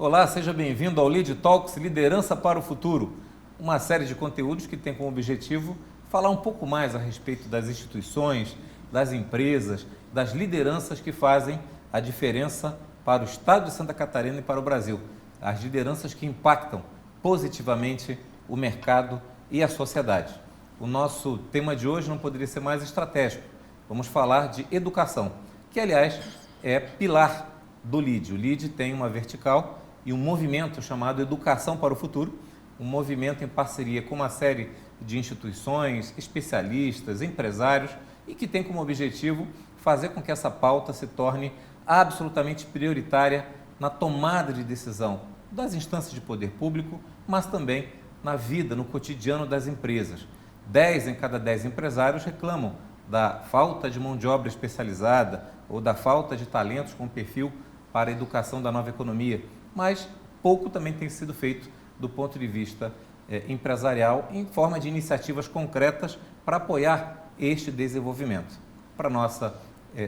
Olá, seja bem-vindo ao Lead Talks Liderança para o Futuro, uma série de conteúdos que tem como objetivo falar um pouco mais a respeito das instituições, das empresas, das lideranças que fazem a diferença para o estado de Santa Catarina e para o Brasil. As lideranças que impactam positivamente o mercado e a sociedade. O nosso tema de hoje não poderia ser mais estratégico. Vamos falar de educação, que aliás é pilar do LEAD. O LEAD tem uma vertical e um movimento chamado Educação para o Futuro, um movimento em parceria com uma série de instituições, especialistas, empresários e que tem como objetivo fazer com que essa pauta se torne absolutamente prioritária na tomada de decisão das instâncias de poder público, mas também na vida, no cotidiano das empresas. 10 em cada 10 empresários reclamam da falta de mão de obra especializada ou da falta de talentos com perfil para a educação da nova economia, mas pouco também tem sido feito do ponto de vista empresarial em forma de iniciativas concretas para apoiar este desenvolvimento. Para nossa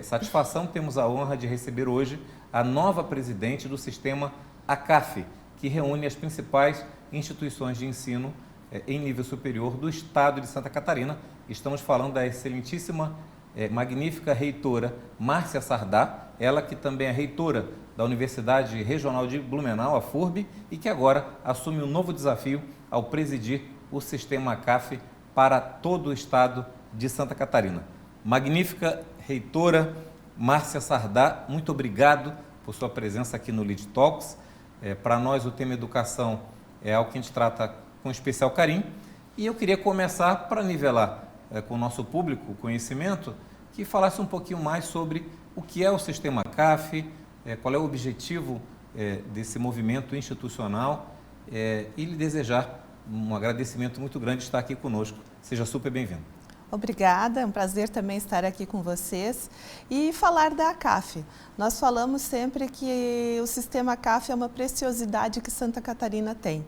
satisfação, temos a honra de receber hoje a nova presidente do sistema ACAF, que reúne as principais instituições de ensino em nível superior do estado de Santa Catarina. Estamos falando da excelentíssima, magnífica reitora Márcia Sardá, ela que também é reitora da Universidade Regional de Blumenau, a FURB, e que agora assume um novo desafio ao presidir o sistema ACAF para todo o estado de Santa Catarina. Magnífica reitora Márcia Sardá, muito obrigado por sua presença aqui no Lead Talks. Para nós o tema educação é algo que a gente trata com especial carinho e eu queria começar para nivelar com o nosso público o conhecimento, que falasse um pouquinho mais sobre o que é o sistema ACAF, qual é o objetivo desse movimento institucional e lhe desejar um agradecimento muito grande de estar aqui conosco. Seja super bem-vindo. Obrigada, é um prazer também estar aqui com vocês e falar da ACAF. Nós falamos sempre que o sistema ACAF é uma preciosidade que Santa Catarina tem.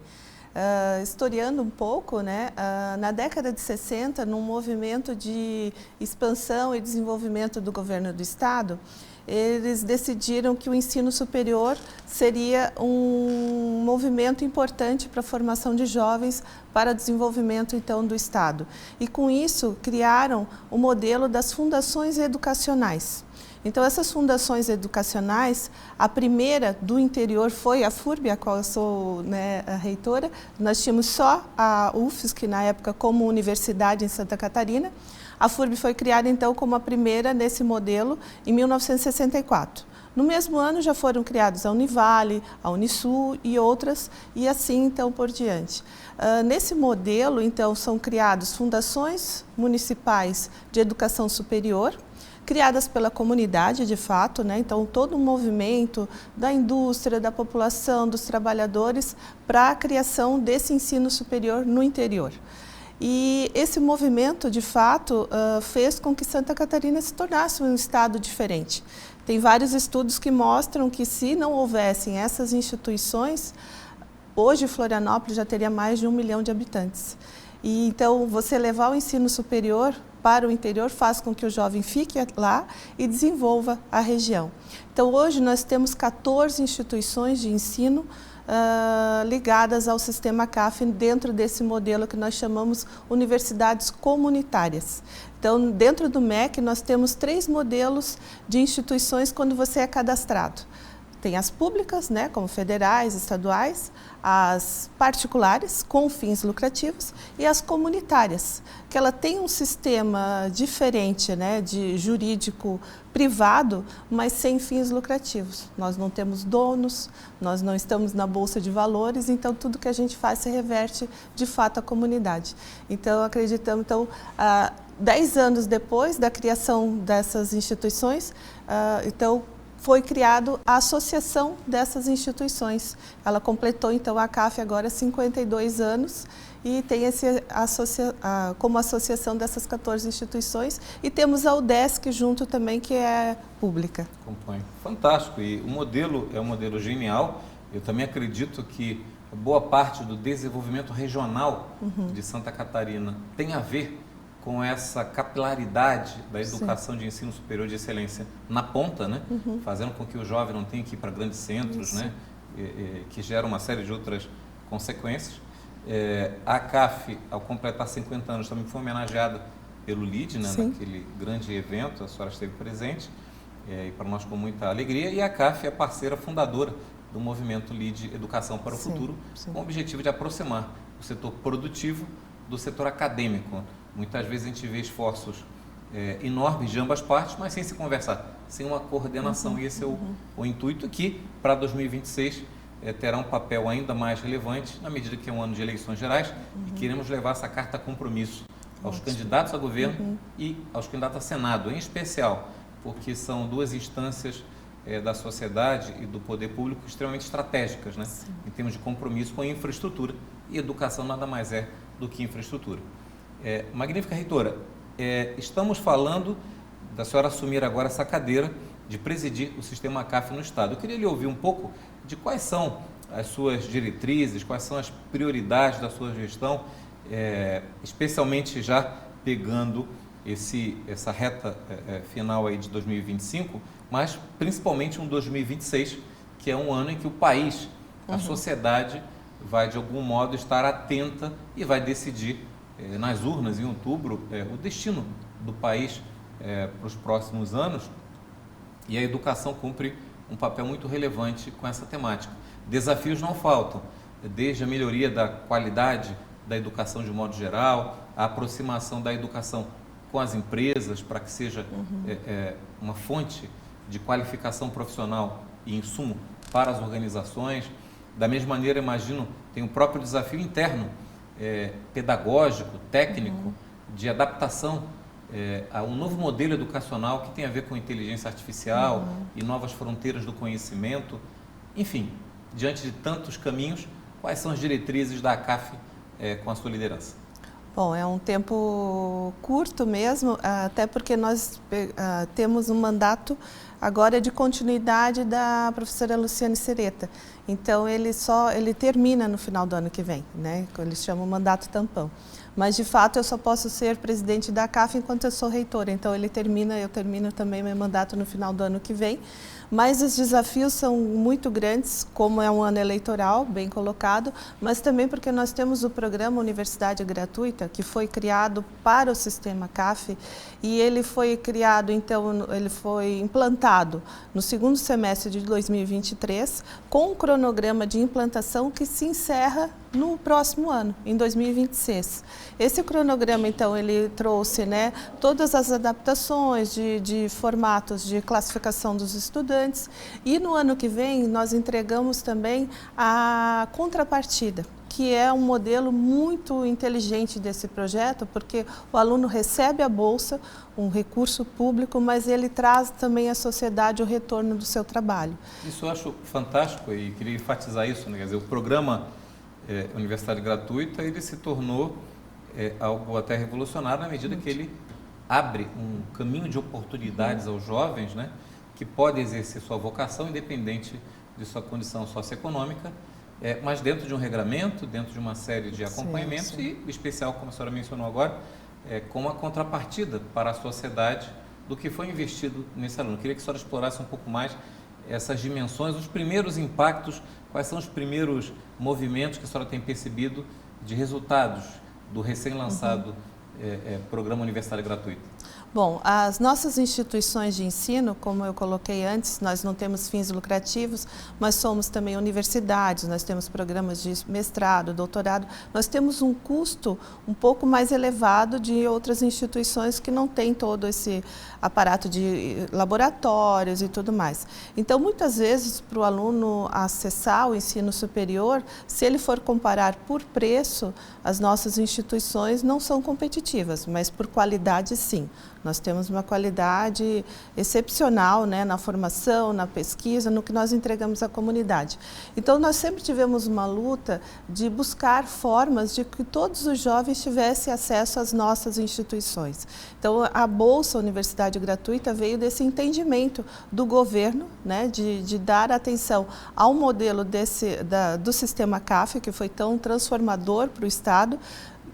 Historiando um pouco, né, na década de 60, num movimento de expansão e desenvolvimento do governo do estado, eles decidiram que o ensino superior seria um movimento importante para a formação de jovens para o desenvolvimento então do estado. E com isso criaram o modelo das fundações educacionais. Então essas fundações educacionais, a primeira do interior foi a FURB, a qual eu sou a reitora. Nós tínhamos só a UFSC na época como universidade em Santa Catarina. A FURB foi criada, então, como a primeira nesse modelo em 1964. No mesmo ano já foram criados a Univale, a Unisul e outras, e assim, então, por diante. Nesse modelo, então, são criadas fundações municipais de educação superior, criadas pela comunidade, de fato, né? Então, todo um movimento da indústria, da população, dos trabalhadores, para a criação desse ensino superior no interior. E esse movimento, de fato, fez com que Santa Catarina se tornasse um estado diferente. Tem vários estudos que mostram que se não houvessem essas instituições, hoje Florianópolis já teria mais de 1 milhão de habitantes. E então, você levar o ensino superior para o interior faz com que o jovem fique lá e desenvolva a região. Então, hoje nós temos 14 instituições de ensino ligadas ao sistema ACAF dentro desse modelo que nós chamamos universidades comunitárias. Então, dentro do MEC, nós temos 3 modelos de instituições quando você é cadastrado. Tem as públicas, né, como federais, estaduais, as particulares, com fins lucrativos, e as comunitárias, que ela tem um sistema diferente, né, de jurídico privado, mas sem fins lucrativos. Nós não temos donos, nós não estamos na Bolsa de Valores, então tudo que a gente faz se reverte de fato à comunidade. Então, acreditamos, 10 anos depois da criação dessas instituições, foi criado a associação dessas instituições. Ela completou, então, a ACAF agora 52 anos e tem como associação dessas 14 instituições. E temos a UDESC junto também, que é pública. Compõe. Fantástico. E o modelo é um modelo genial. Eu também acredito que boa parte do desenvolvimento regional de Santa Catarina tem a ver com essa capilaridade da educação de ensino superior de excelência na ponta, né? Fazendo com que o jovem não tenha que ir para grandes centros, né? que gera uma série de outras consequências. A CAF, ao completar 50 anos, também foi homenageada pelo LIDE, né, naquele grande evento, a senhora esteve presente, e para nós com muita alegria, e a CAF é parceira fundadora do movimento LIDE Educação para o Futuro, com o objetivo de aproximar o setor produtivo do setor acadêmico. Muitas vezes a gente vê esforços enormes de ambas partes, mas sem se conversar, sem uma coordenação, e esse é o intuito que, para 2026, terá um papel ainda mais relevante, na medida que é um ano de eleições gerais, e queremos levar essa carta compromisso aos candidatos a governo e aos candidatos a Senado, em especial, porque são duas instâncias da sociedade e do poder público extremamente estratégicas, né? Em termos de compromisso com a infraestrutura, e educação nada mais é do que infraestrutura. Magnífica reitora, estamos falando da senhora assumir agora essa cadeira de presidir o sistema CAF no Estado. Eu queria lhe ouvir um pouco de quais são as suas diretrizes, quais são as prioridades da sua gestão, especialmente já pegando essa reta final aí de 2025, mas principalmente um 2026, que é um ano em que o país, a sociedade, vai de algum modo estar atenta e vai decidir nas urnas em outubro o destino do país para os próximos anos, e a educação cumpre um papel muito relevante com essa temática. Desafios não faltam, desde a melhoria da qualidade da educação de modo geral, a aproximação da educação com as empresas para que seja uma fonte de qualificação profissional e insumo para as organizações. Da mesma maneira, imagino, tem o próprio desafio interno, pedagógico, técnico, de adaptação a um novo modelo educacional que tem a ver com inteligência artificial e novas fronteiras do conhecimento. Enfim, diante de tantos caminhos, quais são as diretrizes da ACAF com a sua liderança? Bom, é um tempo curto mesmo, até porque nós temos um mandato agora de continuidade da professora Luciane Sereta. Então, ele termina no final do ano que vem, né? Eles chamam o mandato tampão. Mas, de fato, eu só posso ser presidente da CAF enquanto eu sou reitora. Então, eu termino também meu mandato no final do ano que vem. Mas os desafios são muito grandes, como é um ano eleitoral, bem colocado, mas também porque nós temos o programa Universidade Gratuita, que foi criado para o sistema CAF, e ele foi criado, então, ele foi implantado no segundo semestre de 2023, com um cronograma de implantação que se encerra no próximo ano, em 2026. Esse cronograma, então, ele trouxe, né, todas as adaptações de formatos de classificação dos estudantes, e no ano que vem nós entregamos também a contrapartida, que é um modelo muito inteligente desse projeto, porque o aluno recebe a bolsa, um recurso público, mas ele traz também à sociedade o retorno do seu trabalho. Isso eu acho fantástico e queria enfatizar isso, né? Quer dizer, o programa Universidade Gratuita, ele se tornou algo até revolucionário na medida que ele abre um caminho de oportunidades aos jovens, né, que podem exercer sua vocação independente de sua condição socioeconômica, mas dentro de um regramento, dentro de uma série de acompanhamentos e, em especial, como a senhora mencionou agora, com uma contrapartida para a sociedade do que foi investido nesse aluno. Eu queria que a senhora explorasse um pouco mais essas dimensões, os primeiros impactos, quais são os primeiros movimentos que a senhora tem percebido de resultados do recém-lançado Programa Universitário Gratuito? Bom, as nossas instituições de ensino, como eu coloquei antes, nós não temos fins lucrativos, mas somos também universidades, nós temos programas de mestrado, doutorado, nós temos um custo um pouco mais elevado de outras instituições que não têm todo esse aparato de laboratórios e tudo mais. Então, muitas vezes, para o aluno acessar o ensino superior, se ele for comparar por preço, as nossas instituições não são competitivas, mas por qualidade, sim. Nós temos uma qualidade excepcional, né, na formação, na pesquisa, no que nós entregamos à comunidade. Então, nós sempre tivemos uma luta de buscar formas de que todos os jovens tivessem acesso às nossas instituições. Então, a Bolsa Universidade Gratuita veio desse entendimento do governo, né, de dar atenção ao modelo do sistema CAF, que foi tão transformador para o Estado,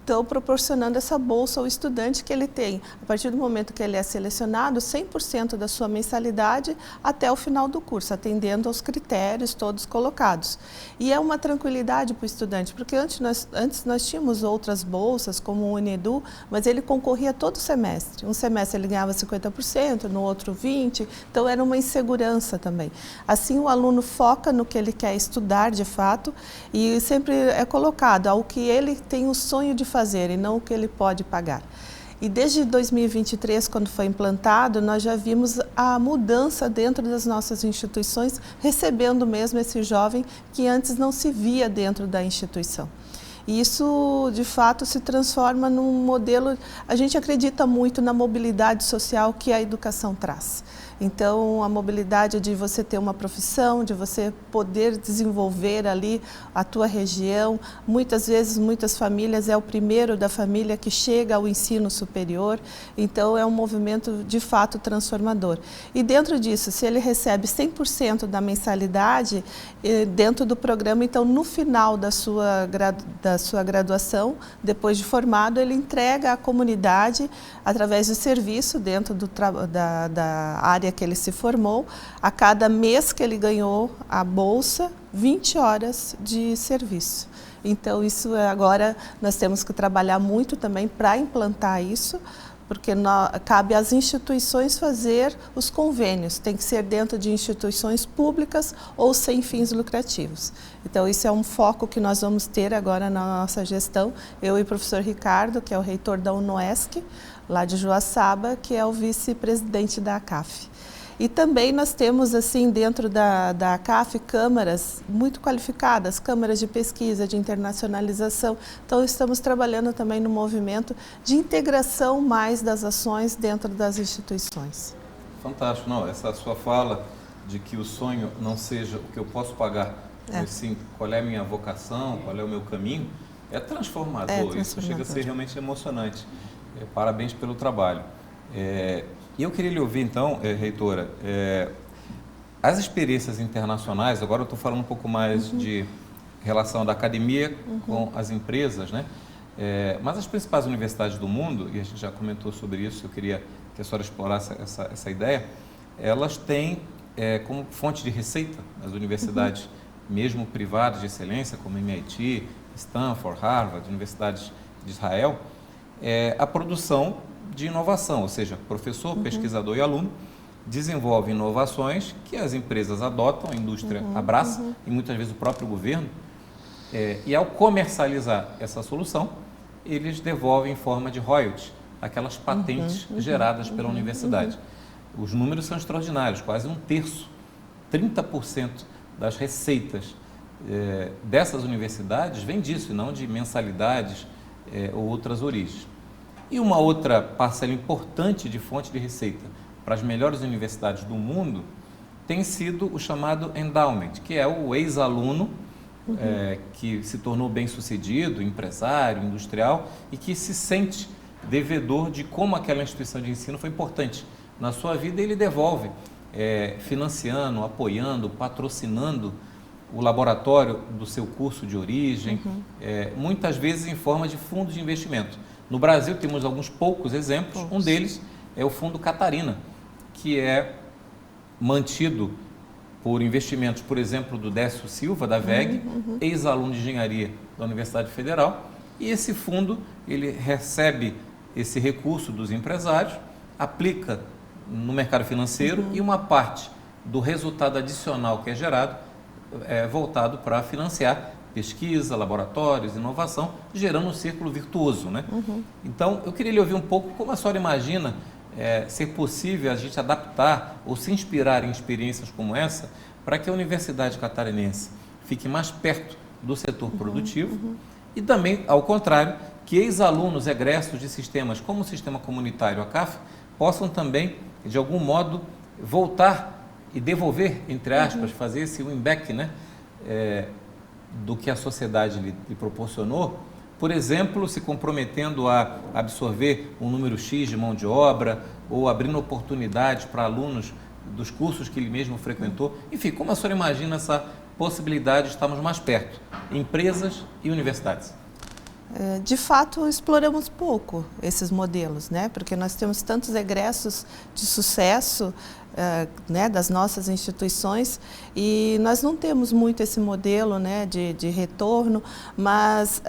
estão proporcionando essa bolsa ao estudante, que ele tem, a partir do momento que ele é selecionado, 100% da sua mensalidade até o final do curso, atendendo aos critérios todos colocados. E é uma tranquilidade para o estudante, porque antes nós tínhamos outras bolsas, como o Unedu, mas ele concorria todo semestre. Um semestre ele ganhava 50%, no outro 20%, então era uma insegurança também. Assim, o aluno foca no que ele quer estudar de fato e sempre é colocado ao que ele tem o sonho de fazer e não o que ele pode pagar. E desde 2023, quando foi implantado, nós já vimos a mudança dentro das nossas instituições, recebendo mesmo esse jovem que antes não se via dentro da instituição. E isso, de fato, se transforma num modelo. A gente acredita muito na mobilidade social que a educação traz. Então, a mobilidade de você ter uma profissão, de você poder desenvolver ali a tua região. Muitas vezes, muitas famílias, é o primeiro da família que chega ao ensino superior. Então, é um movimento, de fato, transformador. E dentro disso, se ele recebe 100% da mensalidade dentro do programa, então, no final da sua graduação, depois de formado, ele entrega à comunidade, através do serviço dentro da área que ele se formou, a cada mês que ele ganhou a bolsa, 20 horas de serviço. Então, isso agora nós temos que trabalhar muito também para implantar isso, porque cabe às instituições fazer os convênios, tem que ser dentro de instituições públicas ou sem fins lucrativos. Então, isso é um foco que nós vamos ter agora na nossa gestão, eu e o professor Ricardo, que é o reitor da UNOESC, lá de Joaçaba, que é o vice-presidente da ACAF. E também nós temos, assim, dentro da ACAF, câmaras muito qualificadas, câmaras de pesquisa, de internacionalização. Então, estamos trabalhando também no movimento de integração mais das ações dentro das instituições. Fantástico. Não, essa sua fala de que o sonho não seja o que eu posso pagar, mas sim qual é a minha vocação, qual é o meu caminho, é transformador. Isso chega a ser realmente emocionante. Parabéns pelo trabalho. E eu queria lhe ouvir, então, reitora, as experiências internacionais, agora eu estou falando um pouco mais de relação da academia com as empresas, né? Mas as principais universidades do mundo, e a gente já comentou sobre isso, eu queria que a senhora explorasse essa ideia, elas têm como fonte de receita, as universidades, mesmo privadas de excelência, como MIT, Stanford, Harvard, universidades de Israel, a produção de inovação, ou seja, professor, pesquisador e aluno desenvolvem inovações que as empresas adotam, a indústria abraça e muitas vezes o próprio governo, e ao comercializar essa solução, eles devolvem em forma de royalties aquelas patentes geradas pela universidade. Os números são extraordinários, quase 1/3, 30% das receitas dessas universidades vem disso, e não de mensalidades ou outras origens. E uma outra parcela importante de fonte de receita para as melhores universidades do mundo tem sido o chamado endowment, que é o ex-aluno que se tornou bem-sucedido, empresário, industrial, e que se sente devedor de como aquela instituição de ensino foi importante na sua vida, e ele devolve, financiando, apoiando, patrocinando o laboratório do seu curso de origem, muitas vezes em forma de fundo de investimento. No Brasil temos alguns poucos exemplos, um deles é o Fundo Catarina, que é mantido por investimentos, por exemplo, do Décio Silva, da VEG, ex-aluno de engenharia da Universidade Federal, e esse fundo ele recebe esse recurso dos empresários, aplica no mercado financeiro e uma parte do resultado adicional que é gerado é voltado para financiar pesquisa, laboratórios, inovação, gerando um círculo virtuoso, né? Então, eu queria lhe ouvir um pouco como a senhora imagina ser possível a gente adaptar ou se inspirar em experiências como essa para que a Universidade Catarinense fique mais perto do setor produtivo e também, ao contrário, que ex-alunos egressos de sistemas como o Sistema Comunitário, a CAF, possam também, de algum modo, voltar e devolver, entre aspas, fazer esse win-back, né? Do que a sociedade lhe proporcionou, por exemplo, se comprometendo a absorver um número X de mão de obra ou abrindo oportunidades para alunos dos cursos que ele mesmo frequentou. Enfim, como a senhora imagina essa possibilidade de estarmos mais perto, empresas e universidades? De fato, exploramos pouco esses modelos, né? Porque nós temos tantos egressos de sucesso, né, das nossas instituições, e nós não temos muito esse modelo, né, de retorno, mas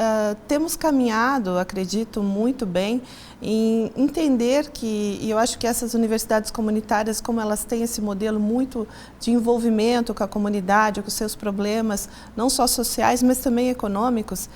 temos caminhado, acredito, muito bem em entender que, e eu acho que essas universidades comunitárias, como elas têm esse modelo muito de envolvimento com a comunidade, com seus problemas, não só sociais, mas também econômicos,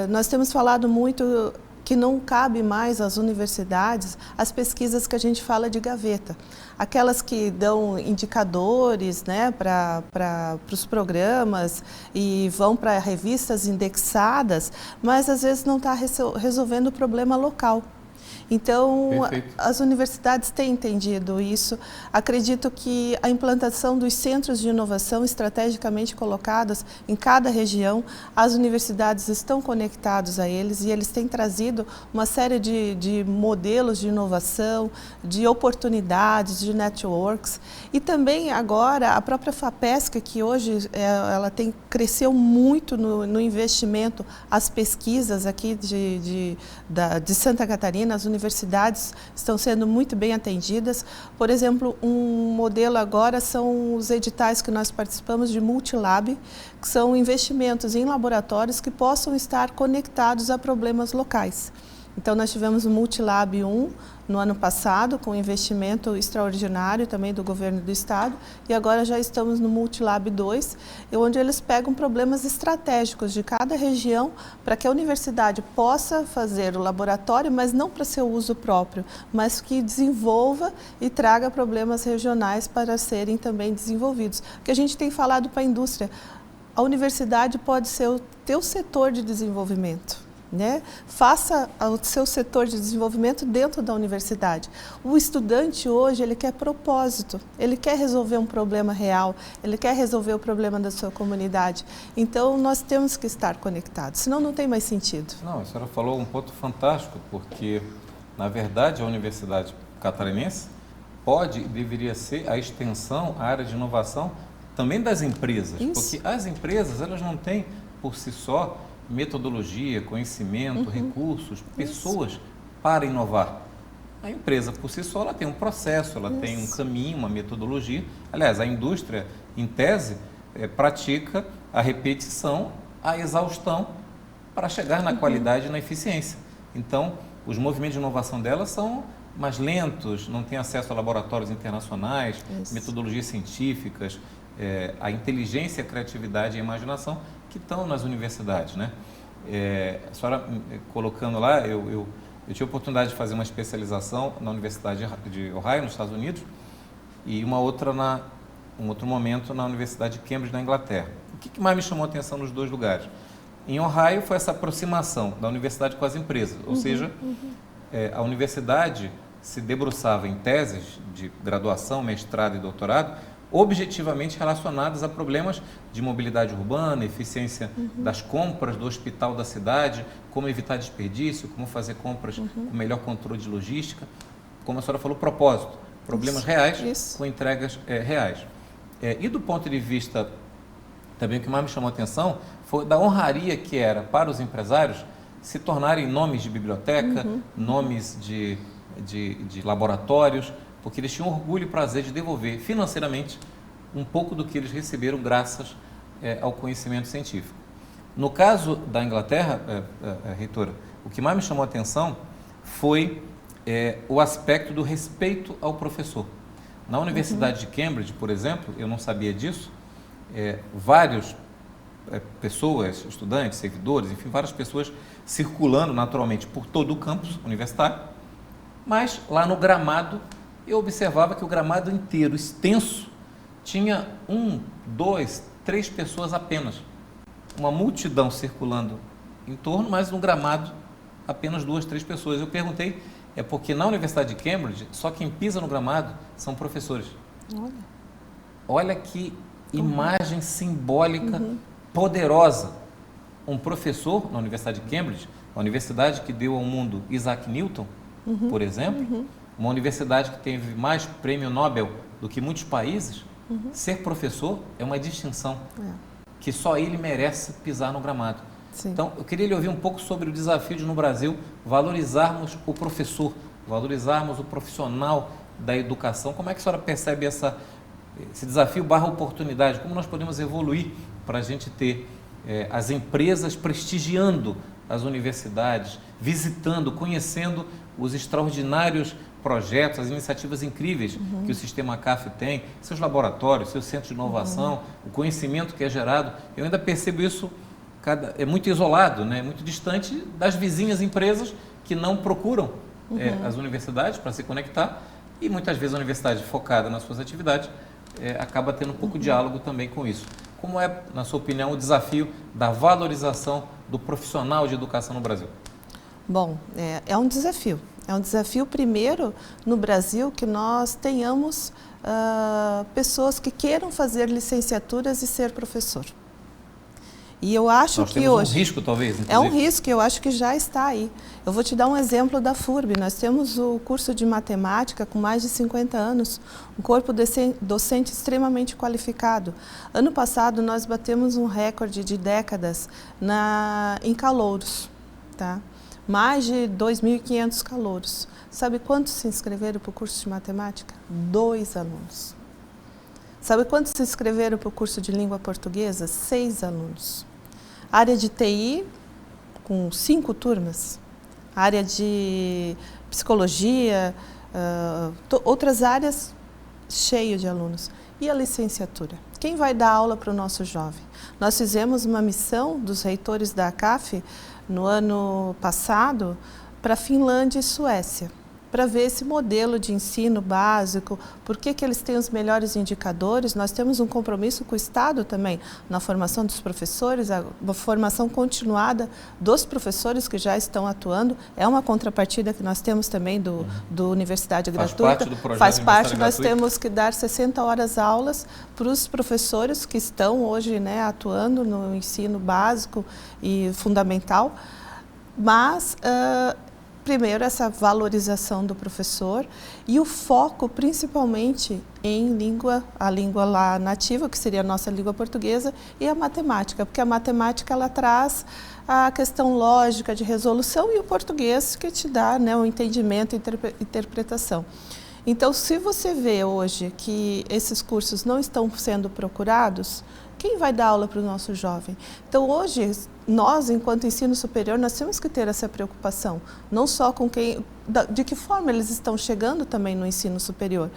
nós temos falado muito que não cabe mais às universidades as pesquisas que a gente fala de gaveta. Aquelas que dão indicadores, né, para os programas e vão para revistas indexadas, mas às vezes não está resolvendo o problema local. Então, perfeito, as universidades têm entendido isso. Acredito que a implantação dos centros de inovação estrategicamente colocados em cada região, as universidades estão conectados a eles e eles têm trazido uma série de modelos de inovação, de oportunidades, de networks. E também agora a própria FAPESC, que hoje ela cresceu muito no investimento, as pesquisas aqui de Santa Catarina, as universidades estão sendo muito bem atendidas. Por exemplo, um modelo agora são os editais que nós participamos de Multilab, que são investimentos em laboratórios que possam estar conectados a problemas locais. Então, nós tivemos o Multilab 1 no ano passado, com investimento extraordinário também do governo do estado, e agora já estamos no Multilab 2, onde eles pegam problemas estratégicos de cada região para que a universidade possa fazer o laboratório, mas não para seu uso próprio, mas que desenvolva e traga problemas regionais para serem também desenvolvidos. O que a gente tem falado para a indústria, a universidade pode ser o teu setor de desenvolvimento. Né? Faça o seu setor de desenvolvimento dentro da universidade. O estudante hoje, ele quer propósito, ele quer resolver um problema real, ele quer resolver o problema da sua comunidade. Então, nós temos que estar conectados, senão não tem mais sentido. Não, a senhora falou um ponto fantástico, porque, na verdade, a Universidade Catarinense pode e deveria ser a extensão, a área de inovação também das empresas. Isso. Porque as empresas, elas não têm, por si só, metodologia, conhecimento, recursos, pessoas para inovar. A empresa, por si só, ela tem um processo, ela tem um caminho, uma metodologia. Aliás, a indústria, em tese, pratica a repetição, a exaustão, para chegar na qualidade e na eficiência. Então, os movimentos de inovação dela são mais lentos, não têm acesso a laboratórios internacionais, metodologias científicas, a inteligência, a criatividade e a imaginação que estão nas universidades, né? A senhora colocando lá, eu tive a oportunidade de fazer uma especialização na Universidade de Ohio, nos Estados Unidos, e um outro momento na Universidade de Cambridge, na Inglaterra. O que mais me chamou a atenção nos dois lugares? Em Ohio foi essa aproximação da universidade com as empresas, ou seja, a universidade se debruçava em teses de graduação, mestrado e doutorado, objetivamente relacionadas a problemas de mobilidade urbana, eficiência das compras do hospital da cidade, como evitar desperdício, como fazer compras com melhor controle de logística, como a senhora falou, propósito, problemas reais com entregas reais. E do ponto de vista, também o que mais me chamou a atenção foi da honraria que era para os empresários se tornarem nomes de biblioteca, nomes de laboratórios, porque eles tinham orgulho e prazer de devolver financeiramente um pouco do que eles receberam graças ao conhecimento científico. No caso da Inglaterra, reitora, o que mais me chamou a atenção foi o aspecto do respeito ao professor. Na Universidade de Cambridge, por exemplo, eu não sabia disso, várias pessoas, estudantes, servidores, enfim, várias pessoas circulando naturalmente por todo o campus universitário, mas lá no gramado eu observava que o gramado inteiro, extenso, tinha 1, 2, 3 pessoas apenas. Uma multidão circulando em torno, mas no gramado apenas 2, 3 pessoas. Eu perguntei, porque na Universidade de Cambridge, só quem pisa no gramado são professores. Olha que imagem simbólica poderosa. Um professor na Universidade de Cambridge, a universidade que deu ao mundo Isaac Newton, por exemplo, uma universidade que teve mais prêmio Nobel do que muitos países, ser professor é uma distinção que só ele merece pisar no gramado. Sim. Então, eu queria lhe ouvir um pouco sobre o desafio de, no Brasil, valorizarmos o professor, valorizarmos o profissional da educação. Como é que a senhora percebe esse desafio / oportunidade? Como nós podemos evoluir para a gente ter as empresas prestigiando as universidades, visitando, conhecendo os extraordinários projetos, as iniciativas incríveis que o Sistema CAF tem, seus laboratórios, seus centros de inovação, o conhecimento que é gerado. Eu ainda percebo isso é muito isolado, né? Muito distante das vizinhas empresas que não procuram as universidades para se conectar, e muitas vezes a universidade focada nas suas atividades acaba tendo um pouco de diálogo também com isso. Como é, na sua opinião, o desafio da valorização do profissional de educação no Brasil? Bom, é um desafio. É um desafio, primeiro, no Brasil, que nós tenhamos pessoas que queiram fazer licenciaturas e ser professor. E eu acho que hoje... um risco, talvez, inclusive. É um risco, eu acho que já está aí. Eu vou te dar um exemplo da FURB. Nós temos o curso de matemática com mais de 50 anos, um corpo docente extremamente qualificado. Ano passado, nós batemos um recorde de décadas em calouros, tá? Mais de 2.500 calouros. Sabe quantos se inscreveram para o curso de matemática? 2 alunos. Sabe quantos se inscreveram para o curso de língua portuguesa? 6 alunos. Área de TI, com 5 turmas. Área de psicologia, outras áreas, cheio de alunos. E a licenciatura? Quem vai dar aula para o nosso jovem? Nós fizemos uma missão dos reitores da CAF no ano passado para Finlândia e Suécia, para ver esse modelo de ensino básico, por que eles têm os melhores indicadores. Nós temos um compromisso com o Estado também, na formação dos professores, a formação continuada dos professores que já estão atuando. É uma contrapartida que nós temos também do Universidade Gratuita. Faz parte do projeto Faz parte, nós gratuito. temos que dar 60 horas aulas para os professores que estão hoje, né, atuando no ensino básico e fundamental, mas... primeiro, essa valorização do professor e o foco principalmente em a língua lá nativa, que seria a nossa língua portuguesa, e a matemática, porque a matemática ela traz a questão lógica de resolução e o português que te dá, né, o entendimento e interpretação. Então, se você vê hoje que esses cursos não estão sendo procurados, quem vai dar aula para o nosso jovem? Então, hoje, nós, enquanto ensino superior, nós temos que ter essa preocupação, não só com de que forma eles estão chegando também no ensino superior.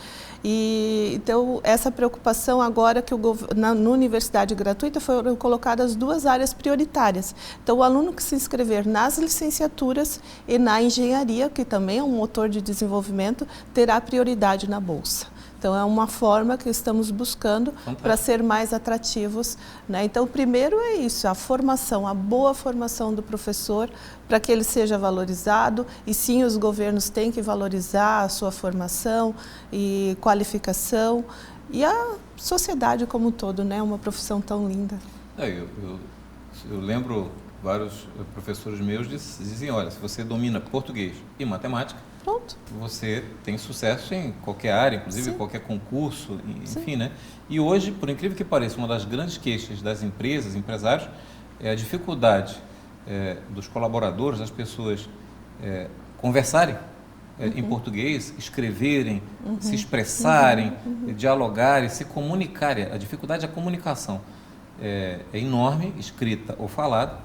E, então, essa preocupação agora que na Universidade Gratuita foram colocadas 2 áreas prioritárias. Então, o aluno que se inscrever nas licenciaturas e na engenharia, que também é um motor de desenvolvimento, terá prioridade na bolsa. Então, é uma forma que estamos buscando para ser mais atrativos, né? Então, primeiro é isso, a formação, a boa formação do professor, para que ele seja valorizado. E sim, os governos têm que valorizar a sua formação e qualificação. E a sociedade como um todo, né? Uma profissão tão linda. Eu lembro, vários professores meus diziam, olha, se você domina português e matemática, pronto, você tem sucesso em qualquer área, inclusive sim, qualquer concurso, enfim, sim, né? E hoje, por incrível que pareça, uma das grandes queixas das empresas, empresários, é a dificuldade dos colaboradores, das pessoas conversarem em português, escreverem, se expressarem, dialogarem, se comunicarem. A dificuldade é a comunicação. É enorme, escrita ou falada,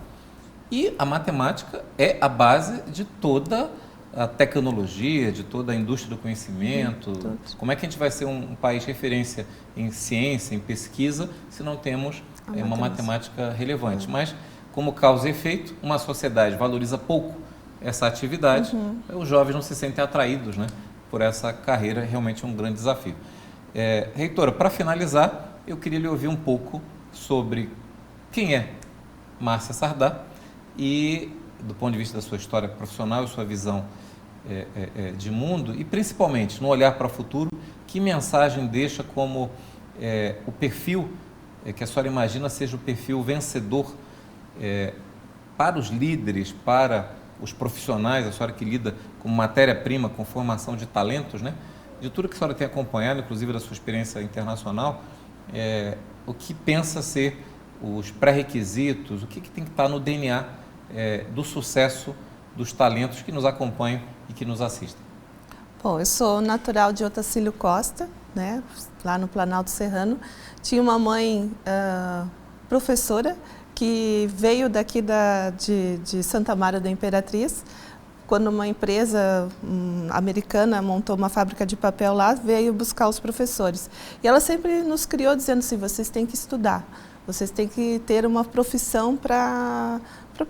e a matemática é a base de toda a tecnologia, de toda a indústria do conhecimento. Como é que a gente vai ser um país referência em ciência, em pesquisa, se não temos uma matemática relevante? Mas, como causa e efeito, uma sociedade valoriza pouco essa atividade, os jovens não se sentem atraídos, né, por essa carreira. Realmente é um grande desafio. Reitora, para finalizar, eu queria lhe ouvir um pouco sobre quem é Márcia Sardá e, do ponto de vista da sua história profissional e sua visão de mundo, e principalmente no olhar para o futuro, que mensagem deixa como o perfil que a senhora imagina seja o perfil vencedor para os líderes, para os profissionais, a senhora que lida com matéria-prima, com formação de talentos, né? De tudo que a senhora tem acompanhado, inclusive da sua experiência internacional, o que pensa ser os pré-requisitos, o que tem que estar no DNA do sucesso dos talentos que nos acompanham e que nos assistem? Bom, eu sou natural de Otacílio Costa, né, lá no Planalto Serrano. Tinha uma mãe professora que veio daqui de Santa Maria da Imperatriz. Quando uma empresa americana montou uma fábrica de papel lá, veio buscar os professores. E ela sempre nos criou dizendo assim, vocês têm que estudar, vocês têm que ter uma profissão para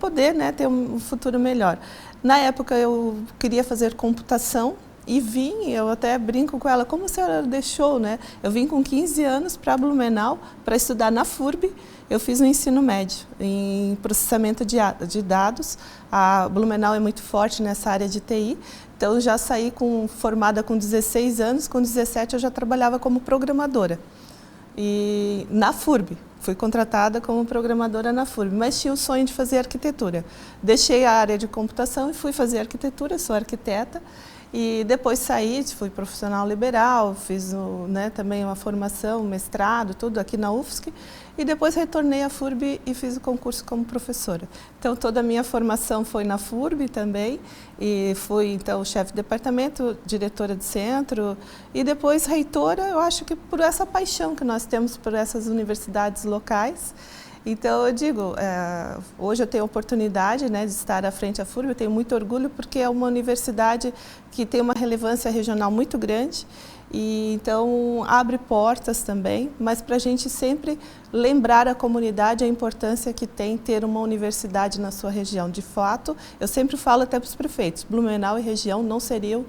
poder, né, ter um futuro melhor. Na época eu queria fazer computação e vim, eu até brinco com ela, como a senhora deixou, né? Eu vim com 15 anos para Blumenau para estudar na FURB. Eu fiz um ensino médio em processamento de dados. A Blumenau é muito forte nessa área de TI, então eu já saí formada com 16 anos, com 17 eu já trabalhava como programadora. E na FURB, fui contratada como programadora na FURB, mas tinha o sonho de fazer arquitetura. Deixei a área de computação e fui fazer arquitetura, sou arquiteta. E depois saí, fui profissional liberal, fiz também uma formação, mestrado, tudo aqui na UFSC. E depois retornei à FURB e fiz o concurso como professora. Então toda a minha formação foi na FURB também. E fui então chefe de departamento, diretora de centro e depois reitora, eu acho que por essa paixão que nós temos por essas universidades locais. Então eu digo, hoje eu tenho a oportunidade, né, de estar à frente da FURB, eu tenho muito orgulho porque é uma universidade que tem uma relevância regional muito grande e então abre portas também, mas para a gente sempre lembrar a comunidade a importância que tem ter uma universidade na sua região. De fato, eu sempre falo até para os prefeitos, Blumenau e região não seriam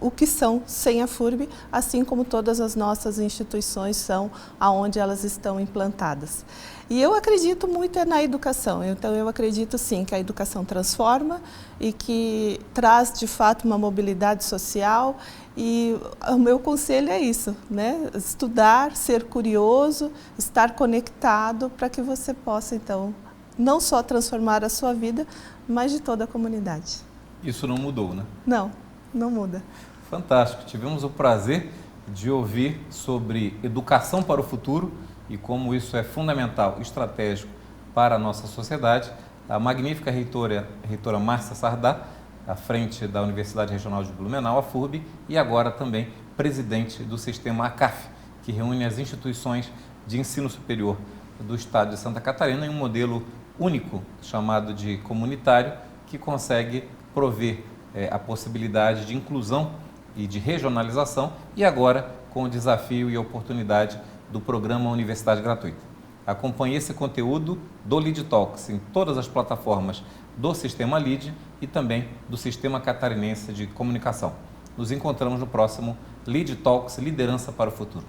o que são sem a FURB, assim como todas as nossas instituições são aonde elas estão implantadas. E eu acredito muito na educação, então eu acredito sim que a educação transforma e que traz de fato uma mobilidade social e o meu conselho é isso, né? Estudar, ser curioso, estar conectado para que você possa então não só transformar a sua vida, mas de toda a comunidade. Isso não mudou, né? Não muda. Fantástico, tivemos o prazer de ouvir sobre educação para o futuro e como isso é fundamental, estratégico para a nossa sociedade. A magnífica reitora Márcia Sardá, à frente da Universidade Regional de Blumenau, a FURB, e agora também presidente do sistema ACAF, que reúne as instituições de ensino superior do estado de Santa Catarina em um modelo único, chamado de comunitário, que consegue prover a possibilidade de inclusão e de regionalização, e agora com o desafio e a oportunidade do programa Universidade Gratuita. Acompanhe esse conteúdo do Lead Talks em todas as plataformas do Sistema Lead e também do Sistema Catarinense de Comunicação. Nos encontramos no próximo Lead Talks Liderança para o Futuro.